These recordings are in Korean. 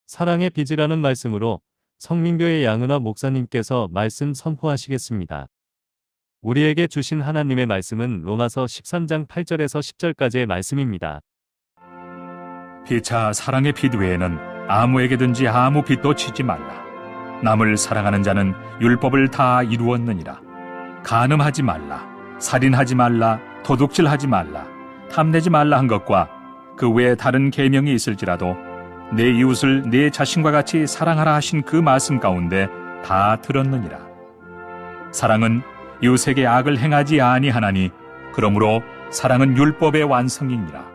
사랑의 빚이라는 말씀으로 성민교회 양은화 목사님께서 말씀 선포하시겠습니다. 우리에게 주신 하나님의 말씀은 로마서 13장 8절에서 10절까지의 말씀입니다. 피차 사랑의 빚 외에는 아무에게든지 아무 빚도 지지 말라. 남을 사랑하는 자는 율법을 다 이루었느니라. 간음하지 말라, 살인하지 말라, 도둑질하지 말라, 탐내지 말라 한 것과 그 외에 다른 계명이 있을지라도 내 이웃을 내 자신과 같이 사랑하라 하신 그 말씀 가운데 다 들었느니라. 사랑은 이웃에게 악을 행하지 아니하나니 그러므로 사랑은 율법의 완성이니라.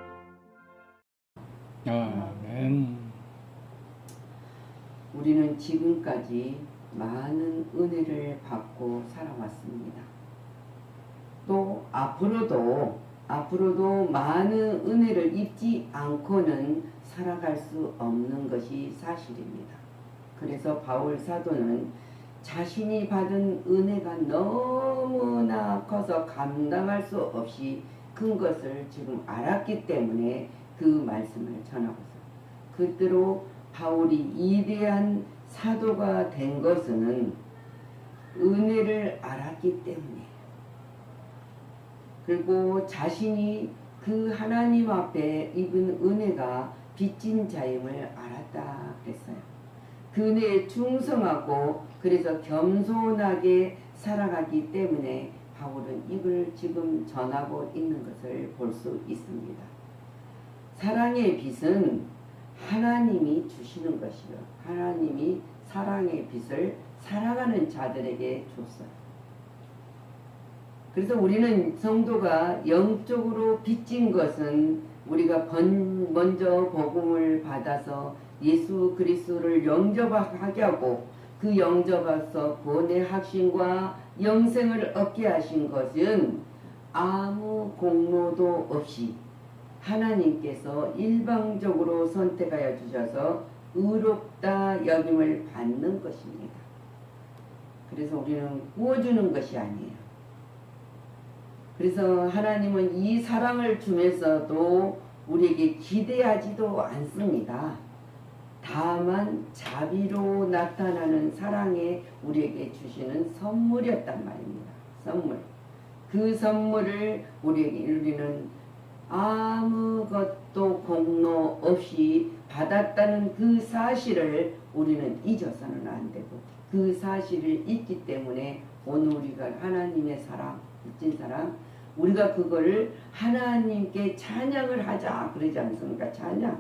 아멘. 우리는 지금까지 많은 은혜를 받고 살아왔습니다. 또 앞으로도 많은 은혜를 입지 않고는 살아갈 수 없는 것이 사실입니다. 그래서 바울 사도는 자신이 받은 은혜가 너무나 커서 감당할 수 없이 큰 것을 지금 알았기 때문에 그 말씀을 전하고 있어요. 그대로 바울이 위대한 사도가 된 것은 은혜를 알았기 때문에, 그리고 자신이 그 하나님 앞에 입은 은혜가 빚진 자임을 알았다 그랬어요. 그 은혜에 충성하고 그래서 겸손하게 살아가기 때문에 바울은 이걸 지금 전하고 있는 것을 볼 수 있습니다. 사랑의 빚은 하나님이 주시는 것이요, 하나님이 사랑의 빚을 살아가는 자들에게 줬어요. 그래서 우리는 성도가 영적으로 빚진 것은 우리가 먼저 복음을 받아서 예수 그리스도를 영접하게 하고 그 영접해서 구원의 확신과 영생을 얻게 하신 것은 아무 공로도 없이 하나님께서 일방적으로 선택하여 주셔서 의롭다 여김을 받는 것입니다. 그래서 우리는 구워주는 것이 아니에요. 그래서 하나님은 이 사랑을 주면서도 우리에게 기대하지도 않습니다. 다만 자비로 나타나는 사랑에 우리에게 주시는 선물이었단 말입니다. 선물. 그 선물을 우리는 아무것도 공로 없이 받았다는 그 사실을 우리는 잊어서는 안 되고, 그 사실을 잊기 때문에 오늘 우리가 하나님의 사랑, 빚진 사랑, 우리가 그거를 하나님께 찬양을 하자 그러지 않습니까? 찬양.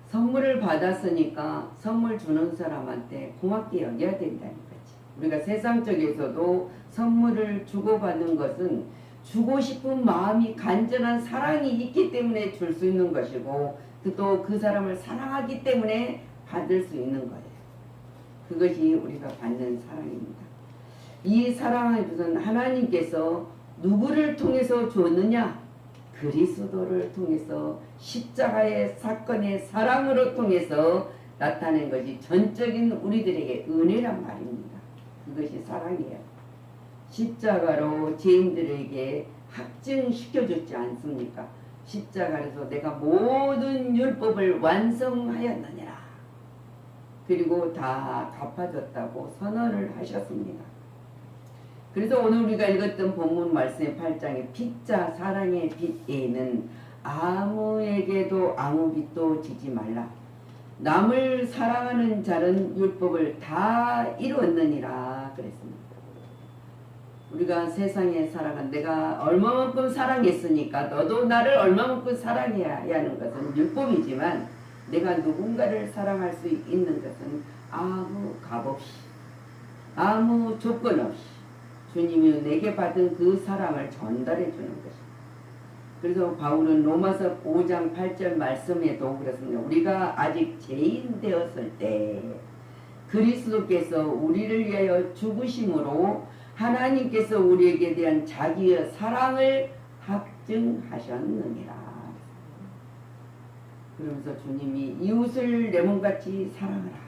선물을 받았으니까 선물 주는 사람한테 고맙게 여겨야 된다는 거지. 우리가 세상적에서도 선물을 주고받는 것은 주고 싶은 마음이 간절한 사랑이 있기 때문에 줄 수 있는 것이고, 또 그 사람을 사랑하기 때문에 받을 수 있는 거예요. 그것이 우리가 받는 사랑입니다. 이 사랑의 빚은 하나님께서 누구를 통해서 줬느냐? 그리스도를 통해서 십자가의 사건의 사랑으로 통해서 나타낸 것이 전적인 우리들에게 은혜란 말입니다. 그것이 사랑이에요. 십자가로 죄인들에게 확증시켜줬지 않습니까? 십자가에서 내가 모든 율법을 완성하였느니라. 그리고 다 갚아줬다고 선언을 하셨습니다. 그래서 오늘 우리가 읽었던 본문 말씀의 8장의 빚자 사랑의 빚에는 아무에게도 아무 빚도 지지 말라. 남을 사랑하는 자는 율법을 다 이루었느니라 그랬습니다. 우리가 세상에 살아간 내가 얼마만큼 사랑했으니까 너도 나를 얼마만큼 사랑해야 하는 것은 율법이지만, 내가 누군가를 사랑할 수 있는 것은 아무 값 없이, 아무 조건 없이 주님이 내게 받은 그 사랑을 전달해 주는 것입니다. 그래서 바울은 로마서 5장 8절 말씀에도 그렇습니다. 우리가 아직 죄인 되었을 때 그리스도께서 우리를 위하여 죽으심으로 하나님께서 우리에게 대한 자기의 사랑을 확증하셨느니라. 그러면서 주님이 이웃을 내 몸같이 사랑하라.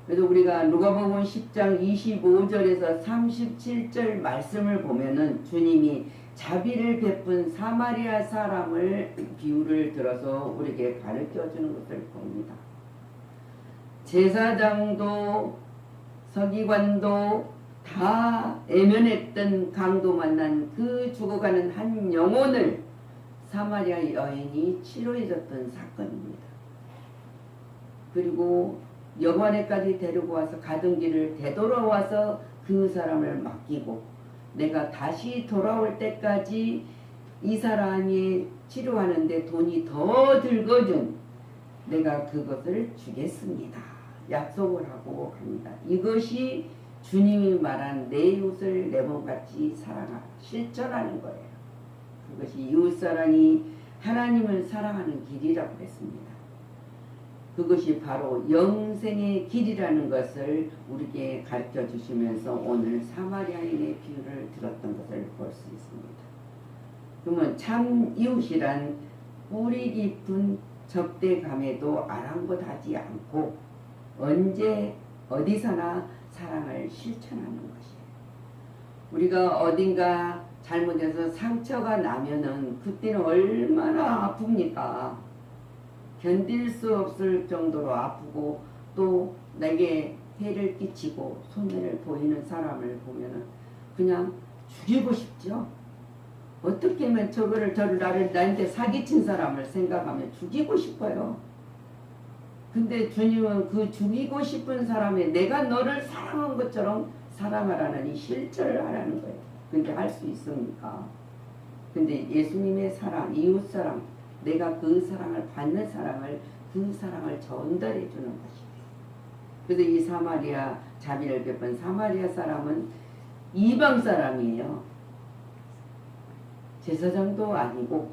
그래서 우리가 누가복음 10장 25절에서 37절 말씀을 보면은 주님이 자비를 베푼 사마리아 사람을 비유를 들어서 우리에게 가르쳐 주는 것을 봅니다. 제사장도 서기관도 다 애면했던 강도 만난 그 죽어가는 한 영혼을 사마리아 여인이 치료해줬던 사건입니다. 그리고 여관에까지 데리고 와서 가던 길을 되돌아와서 그 사람을 맡기고 내가 다시 돌아올 때까지 이 사람이 치료하는데 돈이 더 들거든 내가 그것을 주겠습니다. 약속을 하고 갑니다. 이것이 주님이 말한 내 이웃을 내 몸같이 사랑하라. 실천하는 거예요. 그것이 이웃사랑이 하나님을 사랑하는 길이라고 했습니다. 그것이 바로 영생의 길이라는 것을 우리에게 가르쳐 주시면서 오늘 사마리아인의 비유를 들었던 것을 볼 수 있습니다. 그러면 참 이웃이란 뿌리 깊은 적대감에도 아랑곳하지 않고 언제 어디서나 사랑을 실천하는 것이에요. 우리가 어딘가 잘못해서 상처가 나면은 그때는 얼마나 아픕니까? 견딜 수 없을 정도로 아프고 또 내게 해를 끼치고 손해를 보이는 사람을 보면은 그냥 죽이고 싶죠. 어떻게 하면 저를 나한테 사기친 사람을 생각하면 죽이고 싶어요. 근데 주님은 그 죽이고 싶은 사람에 내가 너를 사랑한 것처럼 사랑하라는 이 실천을 하라는 거예요. 근데 할 수 있습니까? 근데 예수님의 사랑, 이웃 사랑, 내가 그 사랑을 받는 사랑을 그 사랑을 전달해 주는 것이에요. 그래서 이 사마리아 자비를 베푼 사마리아 사람은 이방 사람이에요. 제사장도 아니고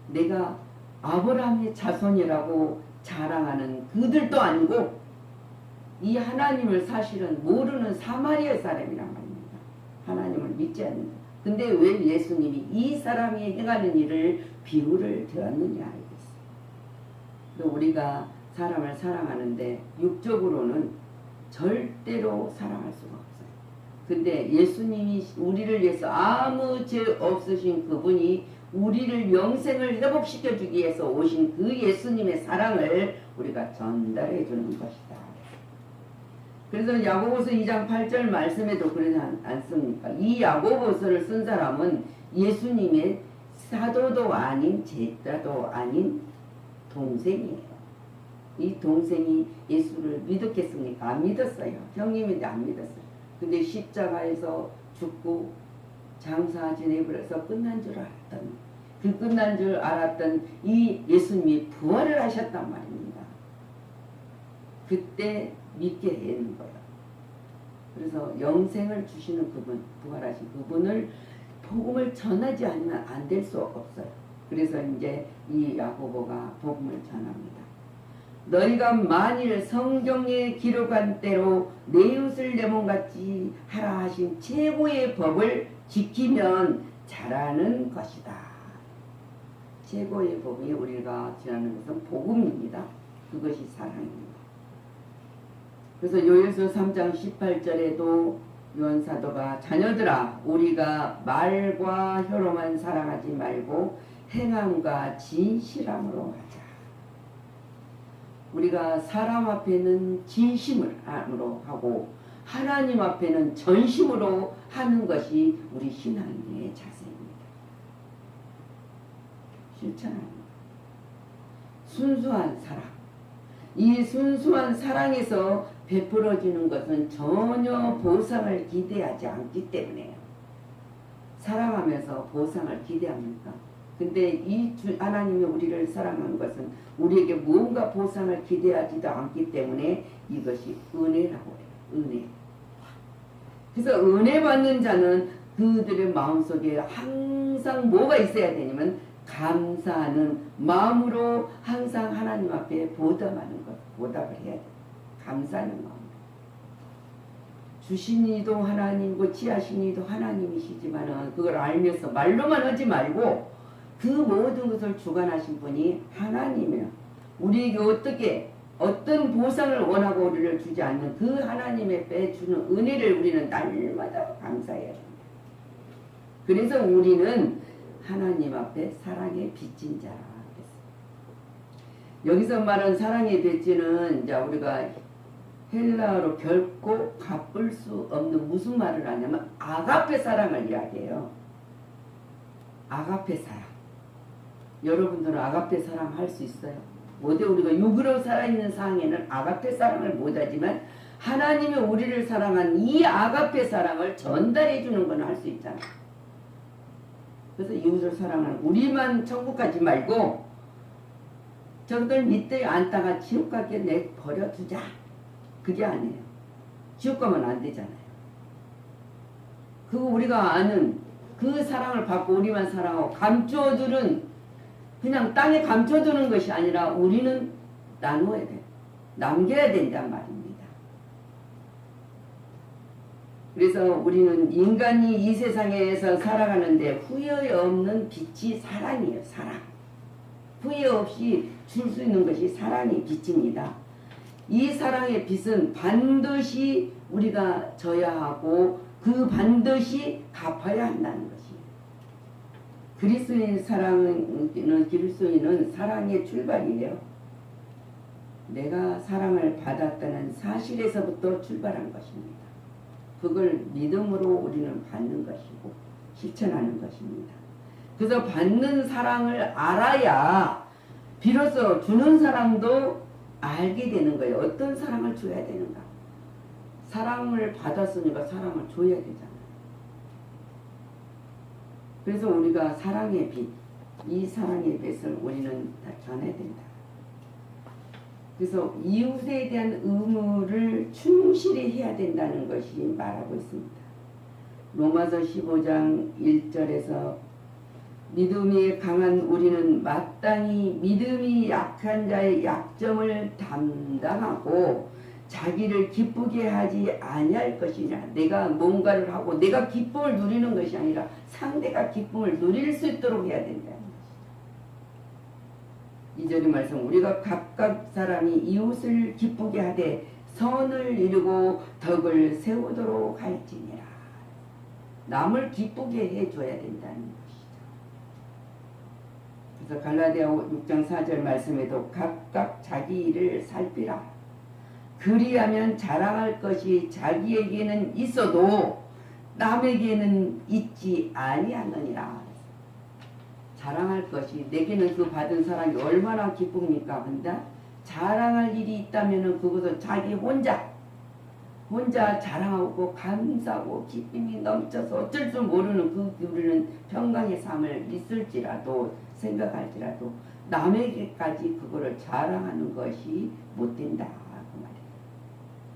내가 아브라함의 자손이라고 자랑하는 그들도 아니고 이 하나님을 사실은 모르는 사마리아 사람이란 말입니다. 하나님을 믿지 않는. 근데 왜 예수님이 이 사람이 행하는 일을 비유를 들었느냐 알겠어요. 우리가 사람을 사랑하는데 육적으로는 절대로 사랑할 수가 없어요. 근데 예수님이 우리를 위해서 아무 죄 없으신 그분이 우리를 영생을 회복시켜 주기 위해서 오신 그 예수님의 사랑을 우리가 전달해 주는 것이다. 그래서 야고보서 2장 8절 말씀에도 그러지 않습니까? 이 야고보서를 쓴 사람은 예수님의 사도도 아닌 제자도 아닌 동생이에요. 이 동생이 예수를 믿었겠습니까? 안 믿었어요. 형님인데 안 믿었어요. 근데 십자가에서 죽고 장사 지내버려서 끝난 줄 알았던 그 끝난 줄 알았던 이 예수님이 부활을 하셨단 말입니다. 그때 믿게 되는 거예요. 그래서 영생을 주시는 그분, 부활하신 그분을 복음을 전하지 않으면 안 될 수 없어요. 그래서 이제 이 야고보가 복음을 전합니다. 너희가 만일 성경에 기록한 대로 내 이웃을 내 몸같이 하라 하신 최고의 법을 지키면 잘하는 것이다. 최고의 법이 우리가 전하는 것은 복음입니다. 그것이 사랑입니다. 그래서 요엘서 3장 18절에도 요한사도가 자녀들아 우리가 말과 혀로만 사랑하지 말고 행함과 진실함으로 하자. 우리가 사람 앞에는 진심으로 하고 하나님 앞에는 전심으로 하는 것이 우리 신앙의 자세입니다. 실천합니다. 순수한 사랑. 이 순수한 사랑에서 베풀어지는 것은 전혀 보상을 기대하지 않기 때문에요. 사랑하면서 보상을 기대합니까? 근데 이 하나님이 우리를 사랑하는 것은 우리에게 무언가 보상을 기대하지도 않기 때문에 이것이 은혜라고 해요. 은혜. 그래서 은혜 받는 자는 그들의 마음속에 항상 뭐가 있어야 되냐면 감사하는 마음으로 항상 하나님 앞에 보답하는 것, 보답을 해야 돼요. 감사하는 마음. 주신 이도 하나님이고 취하신 이도 하나님이시지만 그걸 알면서 말로만 하지 말고 그 모든 것을 주관하신 분이 하나님이에요. 우리에게 어떻게 어떤 보상을 원하고 우리를 주지 않는 그 하나님의 빼주는 은혜를 우리는 날마다 감사해야 합니다. 그래서 우리는 하나님 앞에 사랑의 빚진 자라 그랬어요. 여기서 말한 사랑의 빚지는 이제 우리가 헬라어로 결코 갚을 수 없는 무슨 말을 하냐면 아가페 사랑을 이야기해요. 아가페 사랑. 여러분들은 아가페 사랑 할 수 있어요? 못해. 우리가 육으로 살아있는 상에는 아가페 사랑을 못하지만 하나님이 우리를 사랑한 이 아가페 사랑을 전달해 주는 건 할 수 있잖아. 그래서 이웃을 사랑하는 우리만 천국 가지 말고 저들 밑에 앉다가 지옥 가게 내 버려두자. 그게 아니에요. 지옥 가면 안 되잖아요. 그거 우리가 아는 그 사랑을 받고 우리만 사랑하고 감춰두는 그냥 땅에 감춰두는 것이 아니라 우리는 나누어야 돼. 남겨야 된단 말입니다. 그래서 우리는 인간이 이 세상에서 살아가는데 후회 없는 빛이 사랑이에요. 사랑. 후회 없이 줄 수 있는 것이 사랑의 빛입니다. 이 사랑의 빛은 반드시 우리가 져야 하고 그 반드시 갚아야 한다는 것이에요. 그리스도인은 사랑의 출발이에요. 내가 사랑을 받았다는 사실에서부터 출발한 것입니다. 그걸 믿음으로 우리는 받는 것이고 실천하는 것입니다. 그래서 받는 사랑을 알아야 비로소 주는 사람도 알게 되는 거예요. 어떤 사랑을 줘야 되는가. 사랑을 받았으니까 사랑을 줘야 되잖아요. 그래서 우리가 사랑의 빛, 이 사랑의 빛을 우리는 다 전해야 된다. 그래서 이웃에 대한 의무를 충실히 해야 된다는 것이 말하고 있습니다. 로마서 15장 1절에서 믿음이 강한 우리는 마땅히 믿음이 약한 자의 약점을 담당하고 자기를 기쁘게 하지 아니할 것이냐. 내가 뭔가를 하고 내가 기쁨을 누리는 것이 아니라 상대가 기쁨을 누릴 수 있도록 해야 된다는 것이죠. 2절의 말씀, 우리가 각각 사람이 이웃을 기쁘게 하되 선을 이루고 덕을 세우도록 할지니라. 남을 기쁘게 해줘야 된다는 것이죠. 그래서 갈라디아 6장 4절 말씀에도 각각 자기 일을 살피라. 그리하면 자랑할 것이 자기에게는 있어도 남에게는 있지 아니하느니라. 자랑할 것이 내게는 그 받은 사랑이 얼마나 기쁩니까? 한다. 자랑할 일이 있다면 그것은 자기 혼자 자랑하고 감사하고 기쁨이 넘쳐서 어쩔 줄 모르는 그 우리는 평강의 삶을 있을지라도 생각할지라도 남에게까지 그거를 자랑하는 것이 못 된다 그 말이에요.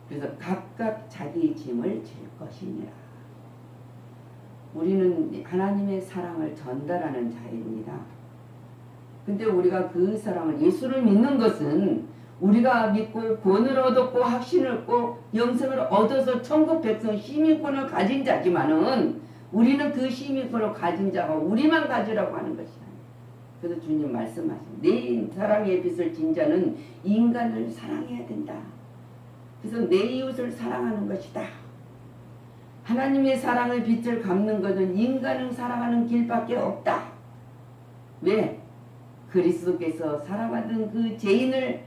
그래서 각각 자기 짐을 질 것이니라. 우리는 하나님의 사랑을 전달하는 자입니다. 근데 우리가 그 사랑을 예수를 믿는 것은 우리가 믿고 구원을 얻었고 확신을 얻고 영생을 얻어서 천국 백성 시민권을 가진 자지만은 우리는 그 시민권을 가진 자가 우리만 가지라고 하는 것이 아니에요. 그래서 주님 말씀하십니다. 내 사랑의 빛을 진 자는 인간을 사랑해야 된다. 그래서 내 이웃을 사랑하는 것이다. 하나님의 사랑의 빛을 갚는 것은 인간을 사랑하는 길밖에 없다. 왜? 그리스도께서 사랑하던 그 죄인을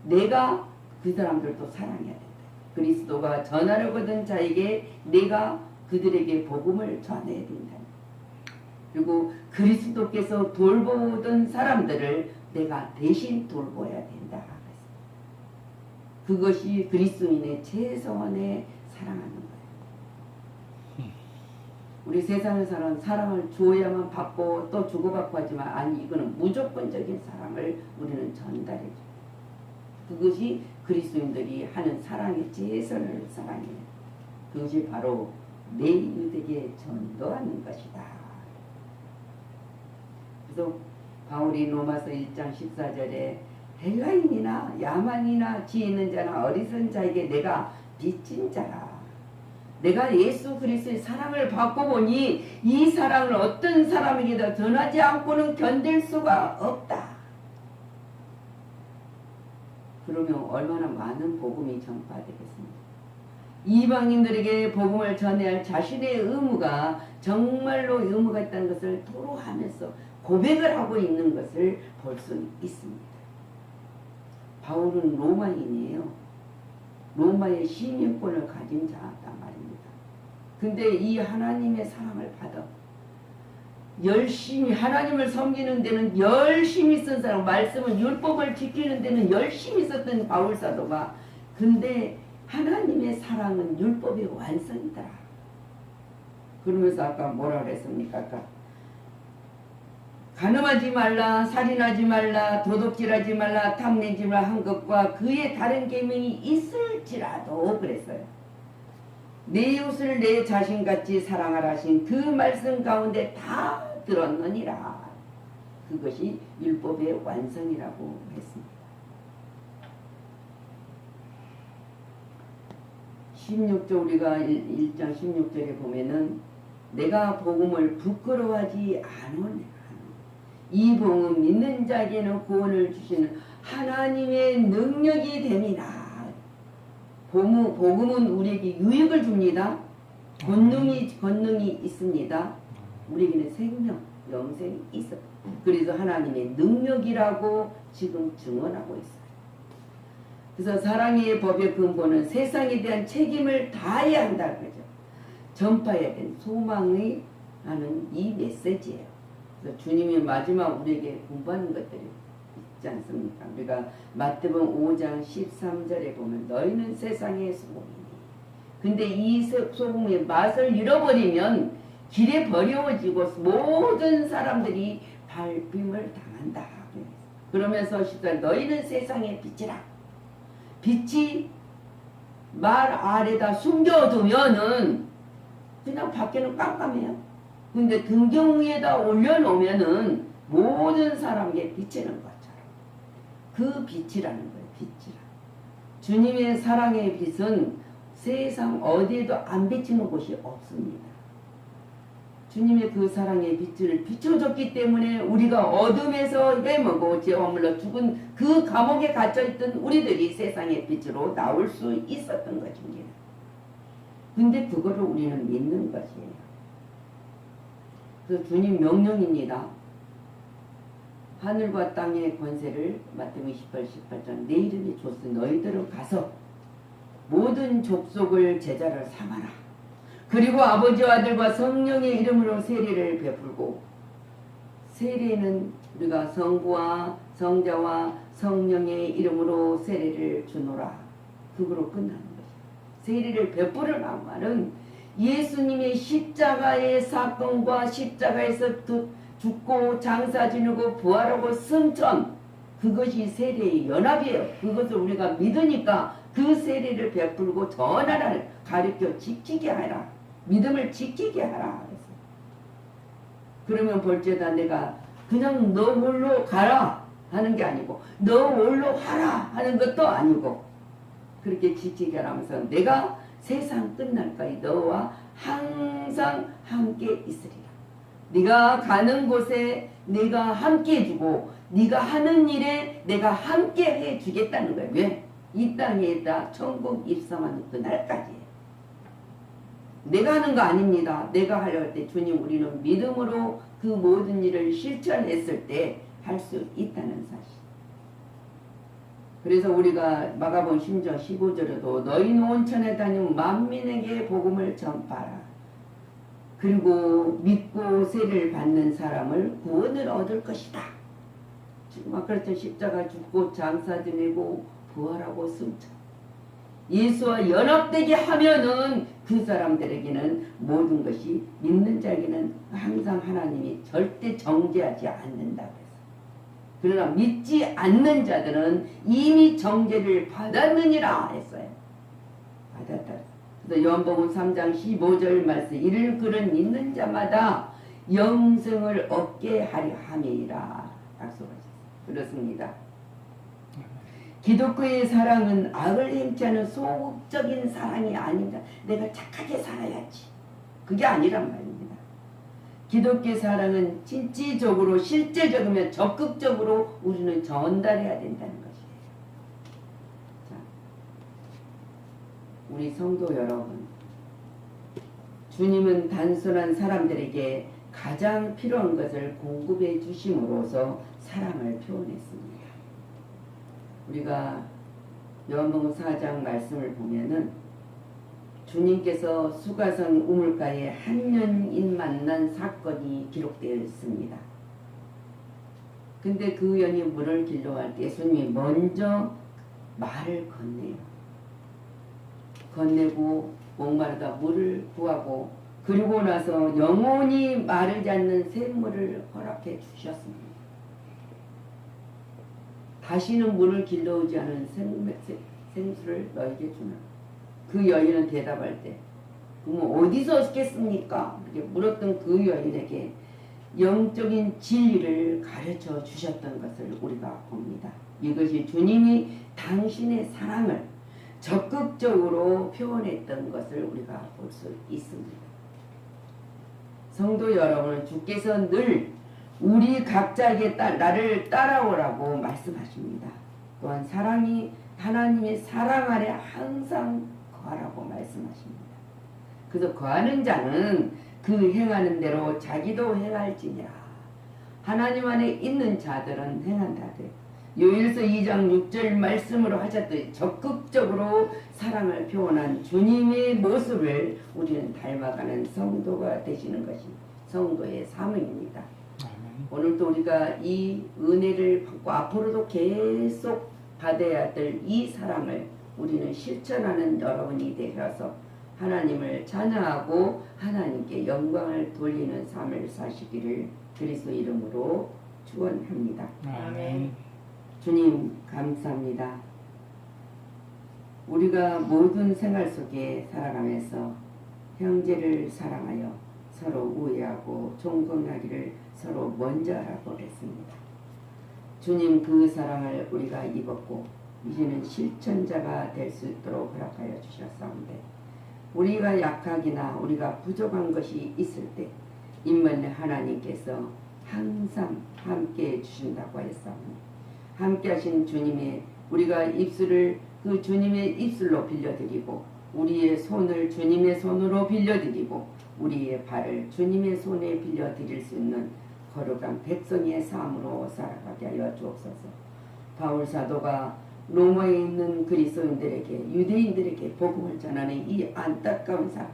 내가 그 사람들도 사랑해야 된다. 그리스도가 전하려거든 자에게 내가 그들에게 복음을 전해야 된다. 그리고 그리스도께서 돌보던 사람들을 내가 대신 돌보아야 된다. 그것이 그리스도인의 최선의 사랑하는 거예요. 우리 세상에서는 사랑을 주어야만 받고 또 주고받고 하지만 아니 이거는 무조건적인 사랑을 우리는 전달해 줘요. 그것이 그리스도인들이 하는 사랑의 최선을 사랑해요. 그것이 바로 내 이웃에게 전도하는 것이다. 그래서 바울이 로마서 1장 14절에 헬라인이나 야만이나 지혜 있는 자나 어리석은 자에게 내가 빚진 자라. 내가 예수 그리스도의 사랑을 받고 보니 이 사랑을 어떤 사람에게도 전하지 않고는 견딜 수가 없다. 그러면 얼마나 많은 복음이 전파되겠습니까? 이방인들에게 복음을 전해야 할 자신의 의무가 정말로 의무가 있다는 것을 토로하면서 고백을 하고 있는 것을 볼 수 있습니다. 바울은 로마인이에요. 로마의 시민권을 가진 자였단 말입니다. 근데 이 하나님의 사랑을 받아 열심히 하나님을 섬기는 데는 열심히 쓴 사람, 말씀을 율법을 지키는 데는 열심히 썼던 바울 사도가, 근데 하나님의 사랑은 율법의 완성이다. 그러면서 아까 뭐라 그랬습니까? 아까 간음하지 말라, 살인하지 말라, 도둑질하지 말라, 탐내지 말라 한 것과 그의 다른 계명이 있을지라도 그랬어요. 내 이웃을 내 자신같이 사랑하라 하신 그 말씀 가운데 다 들었느니라. 그것이 율법의 완성이라고 했습니다. 16절 우리가 1장 16절에 보면은 내가 복음을 부끄러워하지 않으니 이 복음 믿는 자에게는 구원을 주시는 하나님의 능력이 됨이라. 복음은 우리에게 유익을 줍니다. 권능이 있습니다. 우리에게는 생명, 영생이 있어. 그래서 하나님의 능력이라고 지금 증언하고 있어요. 그래서 사랑의 법의 근본은 세상에 대한 책임을 다해야 한다 그러죠. 전파해야 되는 소망의 하는 이 메시지예요. 그래서 주님이 마지막 우리에게 공부하는 것들이 있지 않습니까? 우리가 마태복음 5장 13절에 보면 너희는 세상의 소금이니. 근데 이 소금의 맛을 잃어버리면 길에 버려지고 모든 사람들이 밟힘을 당한다. 그러면서 14절 너희는 세상의 빛이라. 빛이 말 아래다 숨겨두면은 그냥 밖에는 깜깜해요. 근데 등경 위에다 올려놓으면은 모든 사람에게 비치는 것처럼 그 빛이라는 거예요. 빛이라. 주님의 사랑의 빛은 세상 어디에도 안 비치는 곳이 없습니다. 주님의 그 사랑의 빛을 비춰줬기 때문에 우리가 어둠에서 헤매고 죄화물로 죽은 그 감옥에 갇혀있던 우리들이 세상의 빛으로 나올 수 있었던 것입니다. 근데 그거를 우리는 믿는 것이에요. 그 주님 명령입니다. 하늘과 땅의 권세를 마태복음 18장 내 이름이 줬으니 너희들은 가서 모든 족속을 제자를 삼아라. 그리고 아버지와 아들과 성령의 이름으로 세례를 베풀고, 세례는 우리가 성부와 성자와 성령의 이름으로 세례를 주노라. 그거로 끝나는 것이에요. 세례를 베풀으라는 말은 예수님의 십자가의 사건과 십자가에서 죽고 장사 지내고 부활하고 승천, 그것이 세례의 연합이에요. 그것을 우리가 믿으니까 그 세례를 베풀고 전하라를 가르쳐 지키게 하라. 믿음을 지키게 하라. 그러면 볼지어다 내가 그냥 너 홀로 가라 하는 게 아니고 너 홀로 하라 하는 것도 아니고 그렇게 지키게 하면서 내가 세상 끝날까지 너와 항상 함께 있으리라. 네가 가는 곳에 내가 함께 해주고 네가 하는 일에 내가 함께 해주겠다는 거예요. 왜? 이 땅에다 천국 입성하는 그날까지. 내가 하는 거 아닙니다. 내가 하려 할 때 주님 우리는 믿음으로 그 모든 일을 실천했을 때 할 수 있다는 사실. 그래서 우리가 마가복음 10장 15절에도 너희는 온천에 다니는 만민에게 복음을 전파하라. 그리고 믿고 세례를 받는 사람을 구원을 얻을 것이다. 지금 아까 그랬죠. 십자가 죽고 장사 지내고 부활하고 승천. 예수와 연합되게 하면은 그 사람들에게는 모든 것이 믿는 자에게는 항상 하나님이 절대 정죄하지 않는다고 했어요. 그러나 믿지 않는 자들은 이미 정죄를 받았느니라 했어요. 받았다. 그래서 요한복음 3장 15절 말씀 이를 그는 믿는 자마다 영생을 얻게 하려 함이라 약속하셨어요. 그렇습니다. 기독교의 사랑은 악을 행치 않은 소극적인 사랑이 아닙니다. 내가 착하게 살아야지. 그게 아니란 말입니다. 기독교의 사랑은 진취적으로 실제적이면 적극적으로 우리는 전달해야 된다는 것이에요. 우리 성도 여러분, 주님은 단순한 사람들에게 가장 필요한 것을 공급해 주심으로써 사랑을 표현했습니다. 우리가 요한복음 4장 말씀을 보면은 주님께서 수가성 우물가에 한 연인 만난 사건이 기록되어 있습니다. 근데 그 연이 물을 길러갈 때 예수님이 먼저 말을 건네요. 건네고 목마르다 물을 구하고 그리고 나서 영원히 마르지 않는 샘물을 허락해 주셨습니다. 다시는 물을 길러오지 않은 생수를 너에게 주나. 그 여인은 대답할 때 그럼 어디서 얻겠습니까? 이렇게 물었던 그 여인에게 영적인 진리를 가르쳐 주셨던 것을 우리가 봅니다. 이것이 주님이 당신의 사랑을 적극적으로 표현했던 것을 우리가 볼 수 있습니다. 성도 여러분, 주께서 늘 우리 각자에게 나를 따라오라고 말씀하십니다. 또한 사랑이 하나님의 사랑 아래 항상 거하라고 말씀하십니다. 그래서 거하는 자는 그 행하는 대로 자기도 행할지니라. 하나님 안에 있는 자들은 행한다되 요일서 2장 6절 말씀으로 하셨듯이 적극적으로 사랑을 표현한 주님의 모습을 우리는 닮아가는 성도가 되시는 것이 성도의 사명입니다. 오늘도 우리가 이 은혜를 받고 앞으로도 계속 받아야 될 이 사랑을 우리는 실천하는 여러분이 되셔서 하나님을 찬양하고 하나님께 영광을 돌리는 삶을 사시기를 그리스도 이름으로 축원합니다. 아멘. 주님 감사합니다. 우리가 모든 생활 속에 살아가면서 형제를 사랑하여 서로 우애하고 존경하기를 서로 먼저 하라고 했습니다. 주님 그 사랑을 우리가 입었고 이제는 실천자가 될 수 있도록 허락하여 주셨사온데 우리가 약하기나 우리가 부족한 것이 있을 때 임마누엘 하나님께서 항상 함께해 주신다고 하였사오니 함께 하신 주님의 우리가 입술을 그 주님의 입술로 빌려드리고 우리의 손을 주님의 손으로 빌려드리고 우리의 발을 주님의 손에 빌려드릴 수 있는 거룩한 백성의 삶으로 살아가게 하여 주옵소서. 바울 사도가 로마에 있는 그리스도인들에게 유대인들에게 복음을 전하는 이 안타까운 삶,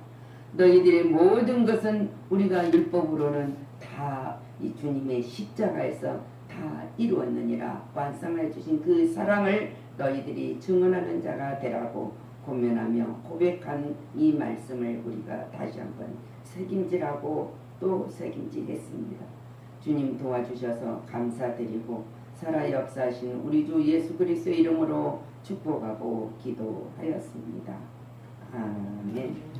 너희들의 모든 것은 우리가 율법으로는 다 이 주님의 십자가에서 다 이루었느니라 완성해 주신 그 사랑을 너희들이 증언하는 자가 되라고 고면하며 고백한 이 말씀을 우리가 다시 한번 책임지라고 또 책임지겠습니다. 주님 도와주셔서 감사드리고 살아 역사하신 우리 주 예수 그리스도의 이름으로 축복하고 기도하였습니다. 아멘.